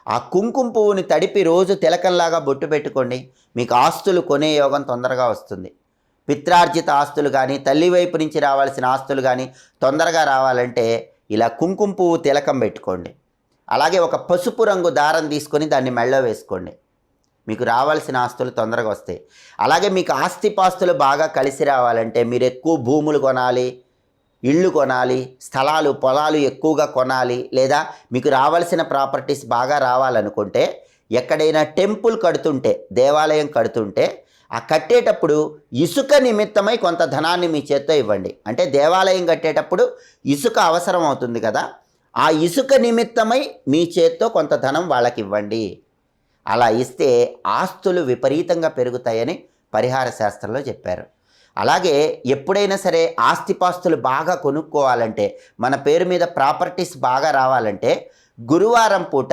ఆ కుంకుమ పువ్వుని తడిపి రోజు తిలకంలాగా బొట్టు పెట్టుకోండి. మీకు ఆస్తులు కొనే యోగం తొందరగా వస్తుంది. పిత్రార్జిత ఆస్తులు కానీ, తల్లి వైపు నుంచి రావాల్సిన ఆస్తులు కానీ తొందరగా రావాలంటే ఇలా కుంకుమ పువ్వు తిలకం పెట్టుకోండి. అలాగే ఒక పసుపు రంగు దారం తీసుకొని దాన్ని మెళ్ళో వేసుకోండి. మీకు రావాల్సిన ఆస్తులు తొందరగా వస్తాయి. అలాగే మీకు ఆస్తిపాస్తులు బాగా కలిసి రావాలంటే మీరు ఎక్కువ భూములు కొనాలి, ఇళ్ళు కొనాలి, స్థలాలు పొలాలు ఎక్కువగా కొనాలి, లేదా మీకు రావాల్సిన ప్రాపర్టీస్ బాగా రావాలనుకుంటే ఎక్కడైనా టెంపుల్ కడుతుంటే, దేవాలయం కడుతుంటే ఆ కట్టేటప్పుడు ఇసుక నిమిత్తమై కొంత ధనాన్ని మీ చేత్తో ఇవ్వండి. అంటే దేవాలయం కట్టేటప్పుడు ఇసుక అవసరం అవుతుంది కదా, ఆ ఇసుక నిమిత్తమై మీ చేత్తో కొంత ధనం వాళ్ళకి ఇవ్వండి. అలా ఇస్తే ఆస్తులు విపరీతంగా పెరుగుతాయని పరిహార శాస్త్రంలో చెప్పారు. అలాగే ఎప్పుడైనా సరే ఆస్తిపాస్తులు బాగా కొనుక్కోవాలంటే, మన పేరు మీద ప్రాపర్టీస్ బాగా రావాలంటే గురువారం పూట